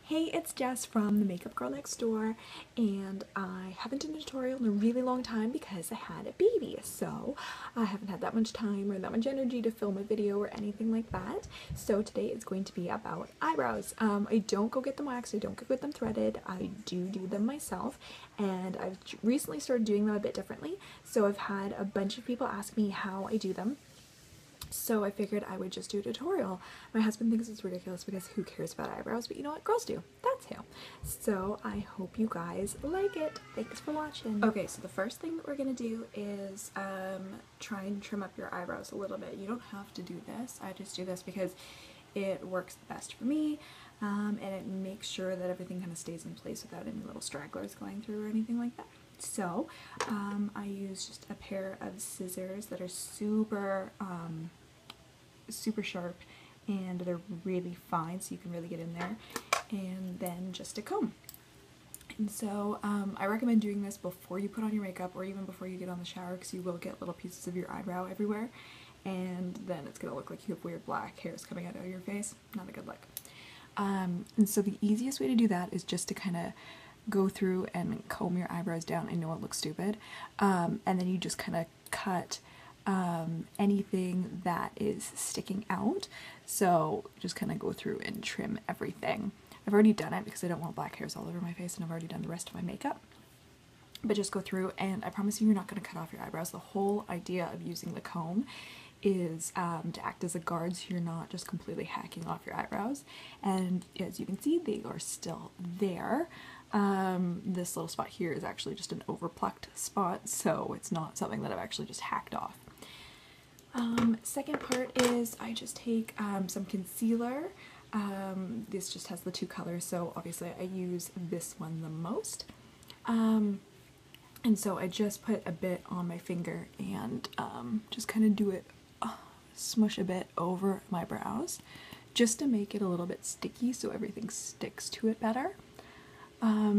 Hey, it's Jess from the Makeup Girl Next Door, and I haven't done a tutorial in a really long time because I had a baby, so I haven't had that much time or that much energy to film a video or anything like that. So today is going to be about eyebrows. I don't go get them waxed, I don't go get them threaded, I do them myself, and I've recently started doing them a bit differently, so I've had a bunch of people ask me how I do them. So I figured I would just do a tutorial. My husband thinks it's ridiculous because who cares about eyebrows, but you know what, girls do. That's who. So I hope you guys like it. Thanks for watching. Okay, so the first thing that we're gonna do is try and trim up your eyebrows a little bit. You don't have to do this. I just do this because it works the best for me, and it makes sure that everything kind of stays in place without any little stragglers going through or anything like that. So I use just a pair of scissors that are super sharp and they're really fine, so you can really get in there, and then just a comb. And so I recommend doing this before you put on your makeup or even before you get on the shower, because you will get little pieces of your eyebrow everywhere, and then it's gonna look like you have weird black hairs coming out of your face. Not a good look. And so the easiest way to do that is just to kind of go through and comb your eyebrows down. I know it looks stupid, and then you just kind of cut anything that is sticking out. So just kind of go through and trim everything. I've already done it because I don't want black hairs all over my face, and I've already done the rest of my makeup. But just go through, and I promise you're not going to cut off your eyebrows. The whole idea of using the comb is to act as a guard, so you're not just completely hacking off your eyebrows. And as you can see, they are still there. This little spot here is actually just an overplucked spot, so it's not something that I've actually just hacked off. Second part is I just take some concealer. This just has the two colors, so obviously I use this one the most. And so I just put a bit on my finger and just kind of do it, smush a bit over my brows just to make it a little bit sticky so everything sticks to it better. Yeah.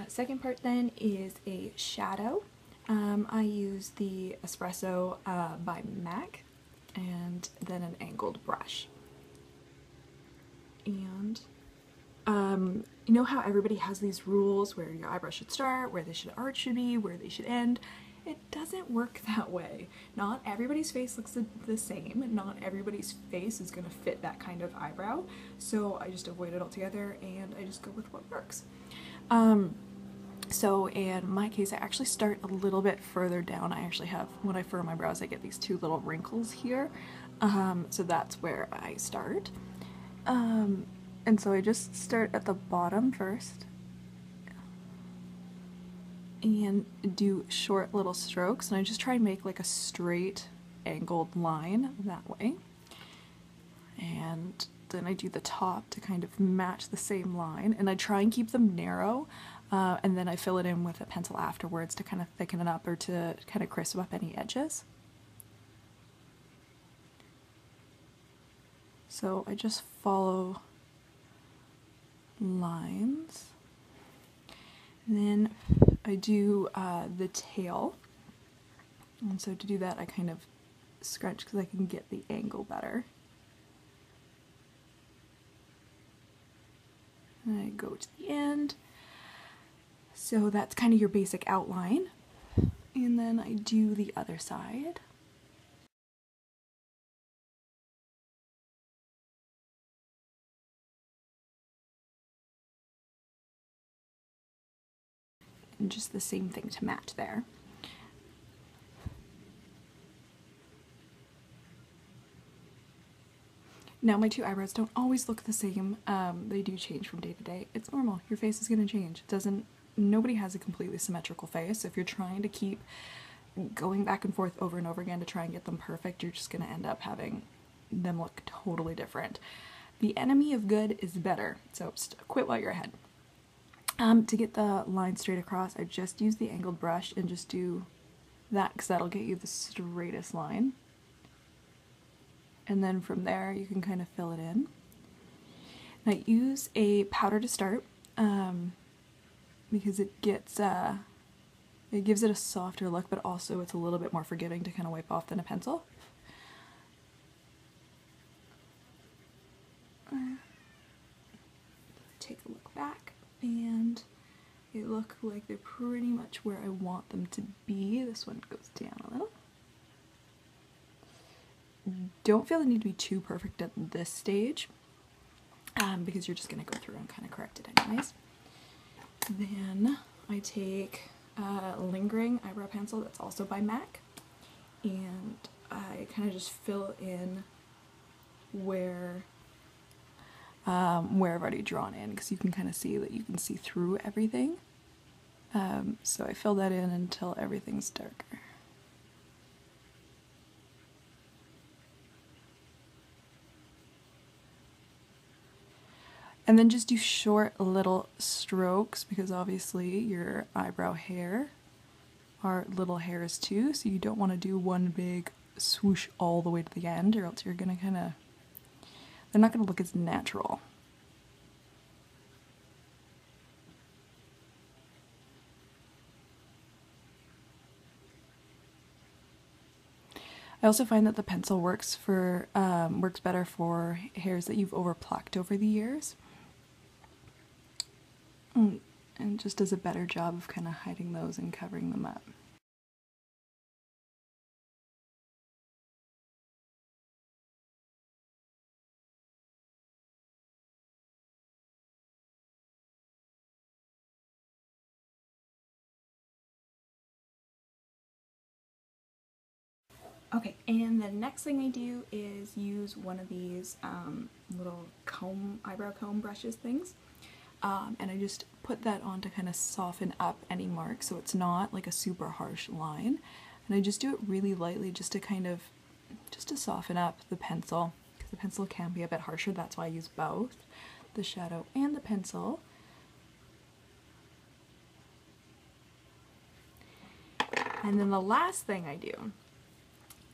Second part then is a shadow. I use the Espresso by MAC, and then an angled brush. And you know how everybody has these rules where your eyebrow should start, where the arch should be, where they should end? It doesn't work that way. Not everybody's face looks the same. Not everybody's face is going to fit that kind of eyebrow. So I just avoid it altogether, and I just go with what works. So in my case, I actually start a little bit further down. I actually have, when I furrow my brows, I get these two little wrinkles here. So that's where I start. And so I just start at the bottom first and do short little strokes, and I just try and make like a straight angled line that way. And then I do the top to kind of match the same line, and I try and keep them narrow, and then I fill it in with a pencil afterwards to kind of thicken it up or to kind of crisp up any edges. So I just follow lines, and then I do the tail, and so to do that I kind of scrunch because I can get the angle better. And I go to the end. So that's kind of your basic outline. And then I do the other side. And just the same thing to match there. Now my two eyebrows don't always look the same. They do change from day to day. It's normal. Your face is going to change. Nobody has a completely symmetrical face. So if you're trying to keep going back and forth over and over again to try and get them perfect, you're just going to end up having them look totally different. The enemy of good is better. So quit while you're ahead. To get the line straight across, I just use the angled brush and just do that, because that'll get you the straightest line. And then from there you can kind of fill it in. And I use a powder to start because it gives it a softer look, but also it's a little bit more forgiving to kind of wipe off than a pencil. take a look back, and they look like they're pretty much where I want them to be. This one goes down a little. Don't feel the need to be too perfect at this stage, because you're just going to go through and kind of correct it anyways. Then I take a lingering eyebrow pencil that's also by MAC, and I kind of just fill in where I've already drawn in, because you can kind of see that you can see through everything. So I fill that in until everything's darker. And then just do short little strokes, because obviously your eyebrow hair are little hairs too, so you don't want to do one big swoosh all the way to the end, or else you're gonna they're not gonna look as natural. I also find that the pencil works better for hairs that you've overplucked over the years. And just does a better job of kind of hiding those and covering them up. Okay, and the next thing I do is use one of these little eyebrow comb brushes things. And I just put that on to kind of soften up any mark, so it's not like a super harsh line. And I just do it really lightly, just to soften up the pencil, because the pencil can be a bit harsher. That's why I use both the shadow and the pencil. And then the last thing I do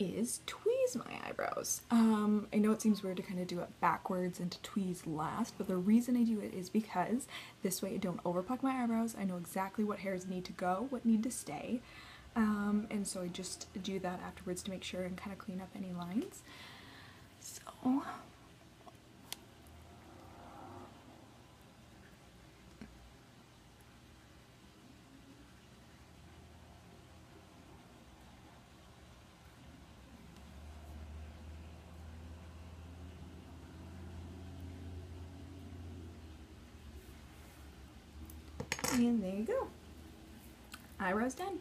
is tweeze my eyebrows. I know it seems weird to kind of do it backwards and to tweeze last, but the reason I do it is because this way I don't overpluck my eyebrows. I know exactly what hairs need to go, what need to stay, and so I just do that afterwards to make sure and kind of clean up any lines. So and there you go. Eyebrows done.